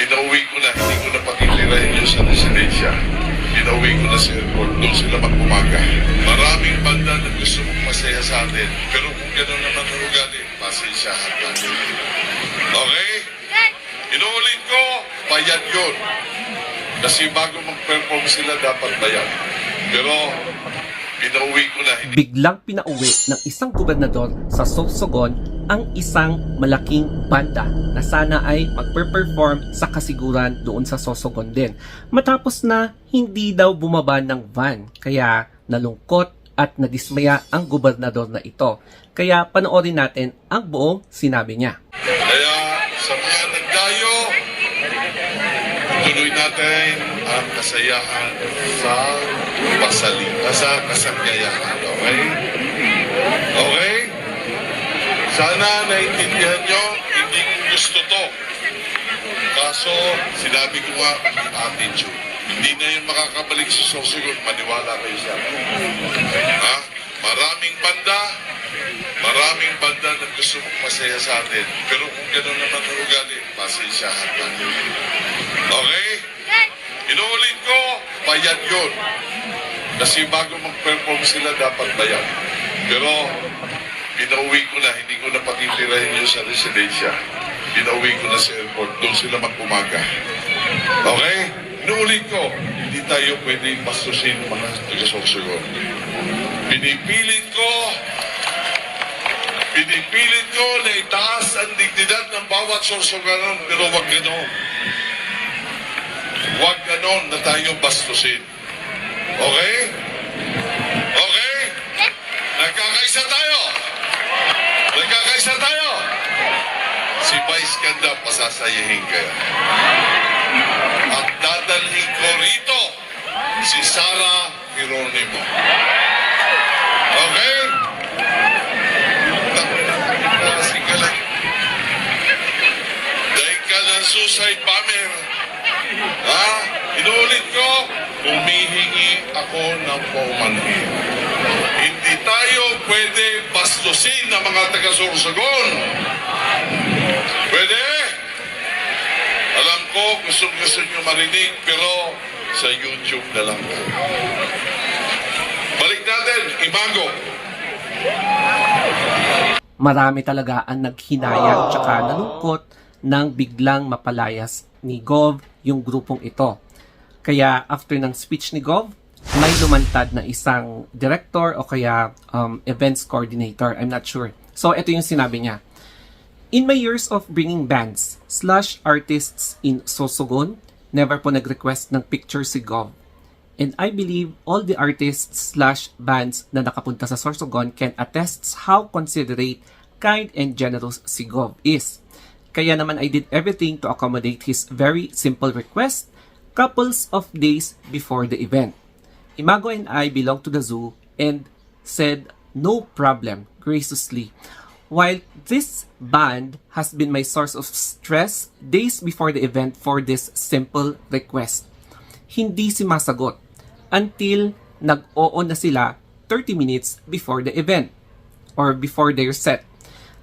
Pinauwi ko na, hindi ko na pakitirahin yun sa residensya. Pinauwi ko na sa airport, doon sila mag-umaga. Maraming banda na gusto mong masaya sa atin. Pero kung gano'n naman ang ugali, pasensyahan natin. Okay? Inuulit ko, bayad yun. Kasi bago mag-perform sila, dapat bayad. Pero, pinauwi ko na. Biglang pinauwi ng isang gobernador sa Sorsogon ang isang malaking banda na sana ay magpe-perform sa kasiguran doon sa Sorsogon din. Matapos na hindi daw bumaba ng van, kaya nalungkot at nadismaya ang gobernador na ito. Kaya panoorin natin ang buong sinabi niya. Kaya sa mga nagdayo, tuloy natin ang kasayahan sa sa kasanggayahan. Okay? Okay? Sana naiintindihan nyo, hindi ko gusto to. Kaso, sinabi ko nga, attitude. Hindi na yun makakabalik sa Sorsogon, maniwala kayo sa akin. Ha? Maraming banda na gusto mong masaya sa atin. Pero kung gano'n naman ang ugali, pasensyahan natin. Okay? Inuulit ko, bayad yun. Kasi bago mag-perform sila, dapat bayad. Pero, pinauwi ko na, hindi ko na pakitirahin yun sa residensya. Pinauwi ko na sa airport, doon sila mag-umaga. Okay? Inuulit ko, hindi tayo pwede pastusin mga taga-Sorsogon. Pinipilit ko na itaas ang dignidad ng bawat Sorsogon, pero wag ganon. Wag ganon na tayo bastusin. Okay? Okay? Nagkakaisa tayo! Nagkakaisa tayo! Si Vice Ganda, pasasayahin kayo. At dadalhin ko rito si Sara Geronimo. Okay? Kasi ka lang. Dahil ka ng suicide bomber. Ha? Inuulit ko, humihingi ako ng paumanhin. Hindi tayo pwede bastusin ng mga taga-Sorsogon. Pwede? Alam ko, gusto nyo marinig, pero sa YouTube na lang. Balik natin, Imago. Marami talaga ang naghinayang tsaka nalungkot nang biglang mapalayas ni Gov yung grupong ito. Kaya after ng speech ni Gov, may lumantad na isang director o kaya events coordinator. I'm not sure. So ito yung sinabi niya. In my years of bringing bands / artists in Sorsogon, never po nag-request ng picture si Gov. And I believe all the artists / bands na nakapunta sa Sorsogon can attest how considerate, kind, and generous si Gov is. Kaya naman I did everything to accommodate his very simple request couples of days before the event. Imago and I belong to the zoo and said no problem graciously. While this band has been my source of stress days before the event for this simple request. Hindi si masagot until nag-oo na sila 30 minutes before the event or before their set.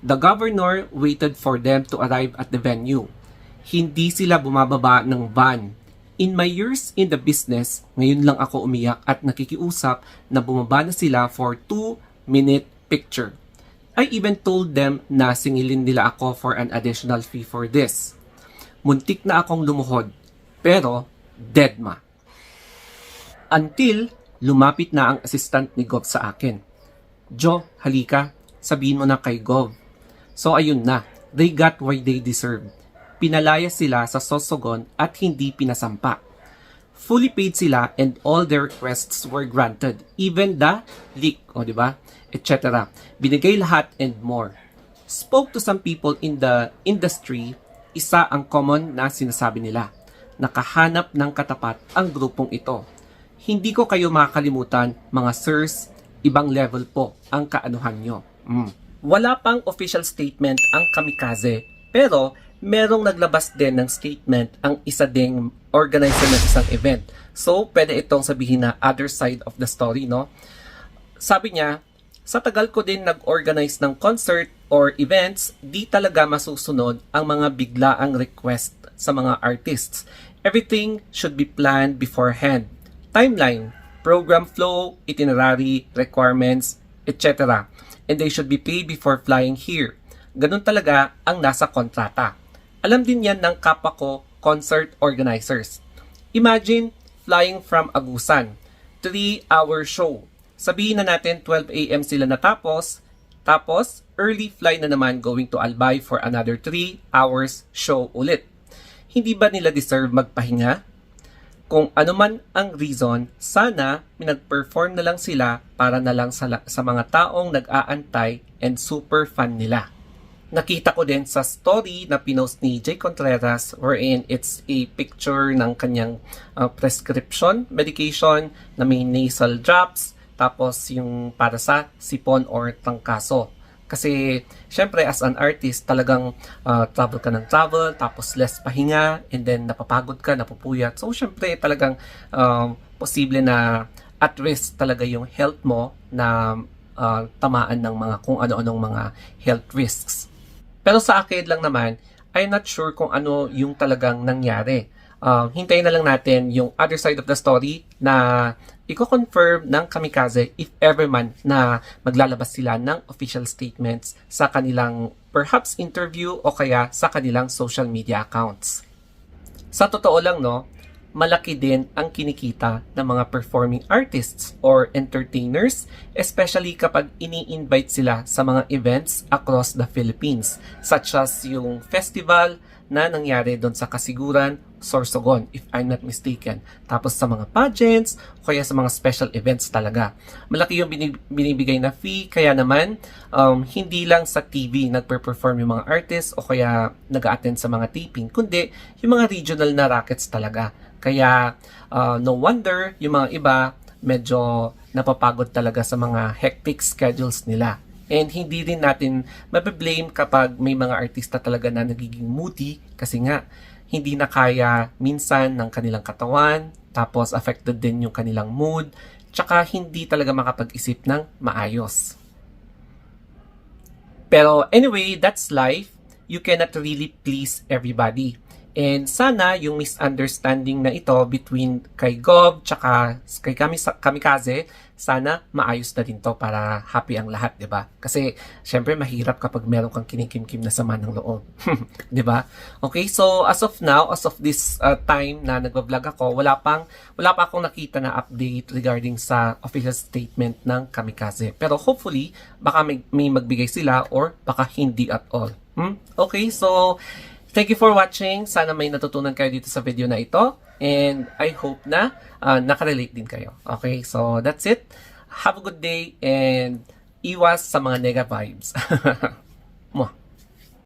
The governor waited for them to arrive at the venue. Hindi sila bumababa ng van. In my years in the business, ngayon lang ako umiyak at nakikiusap na bumaba na sila for 2-minute picture. I even told them na singilin nila ako for an additional fee for this. Muntik na akong lumuhod, pero deadma. Until lumapit na ang assistant ni Gov sa akin. Jo, halika, sabihin mo na kay Gov. So ayun na, they got what they deserved. Pinalaya sila sa Sorsogon at hindi pinasampa. Fully paid sila and all their requests were granted. Even the leak, di ba? Etc. Binigay lahat and more. Spoke to some people in the industry, isa ang common na sinasabi nila. Nakahanap ng katapat ang grupong ito. Hindi ko kayo makakalimutan, mga sirs, ibang level po ang kaanuhan nyo. Wala pang official statement ang Kamikaze, pero merong naglabas din ng statement ang isa ding organizer ng isang event. So, pwede itong sabihin na other side of the story, no? Sabi niya, sa tagal ko din nag-organize ng concert or events, di talaga masusunod ang mga biglaang request sa mga artists. Everything should be planned beforehand. Timeline, program flow, itinerary, requirements, etc. And they should be paid before flying here. Ganun talaga ang nasa kontrata. Alam din yan ng kapwa ko, concert organizers. Imagine flying from Agusan, 3-hour show. Sabihin na natin 12 a.m. sila natapos, tapos early fly na naman going to Albay for another 3 hours show ulit. Hindi ba nila deserve magpahinga? Kung ano man ang reason, sana minag-perform na lang sila para na lang sa mga taong nag-aantay and super fan nila. Nakita ko din sa story na pinost ni Jay Contreras wherein it's a picture ng kanyang prescription medication na may nasal drops tapos yung para sa sipon or trangkaso. Kasi syempre as an artist talagang travel ka ng travel tapos less pahinga and then napapagod ka, napupuyat. So syempre talagang posible na at risk talaga yung health mo na tamaan ng mga kung ano-anong mga health risks. Pero sa akin lang naman, I'm not sure kung ano yung talagang nangyari. Hintayin na lang natin yung other side of the story na i-confirm ng Kamikaze if ever man na maglalabas sila ng official statements sa kanilang perhaps interview o kaya sa kanilang social media accounts. Sa totoo lang no, malaki din ang kinikita ng mga performing artists or entertainers, especially kapag ini-invite sila sa mga events across the Philippines, such as yung festival na nangyari doon sa Kasiguran, Sorsogon, if I'm not mistaken. Tapos sa mga pageants, o kaya sa mga special events talaga. Malaki yung binibigay na fee, kaya naman, hindi lang sa TV nagpe-perform yung mga artists o kaya nag-attend sa mga taping, kundi yung mga regional na rackets talaga. Kaya no wonder yung mga iba medyo napapagod talaga sa mga hectic schedules nila. And hindi rin natin mabe-blame kapag may mga artista talaga na nagiging moody kasi nga hindi na kaya minsan ng kanilang katawan, tapos affected din yung kanilang mood, tsaka hindi talaga makapag-isip ng maayos. Pero anyway, that's life. You cannot really please everybody. And sana yung misunderstanding na ito between kay Gov tsaka kay Kamikaze, sana maayos na din to para happy ang lahat, 'di ba? Kasi syempre mahirap kapag meron kang kinikimkim na sama ng loob, 'di ba? Okay, so as of now, as of this time na nagba-vlog ako, wala pa akong nakita na update regarding sa official statement ng Kamikaze. Pero hopefully baka may magbigay sila or baka hindi at all. Okay, so thank you for watching. Sana may natutunan kayo dito sa video na ito. And I hope na nakarelate din kayo. Okay, so that's it. Have a good day and iwas sa mga nega vibes. Mwah.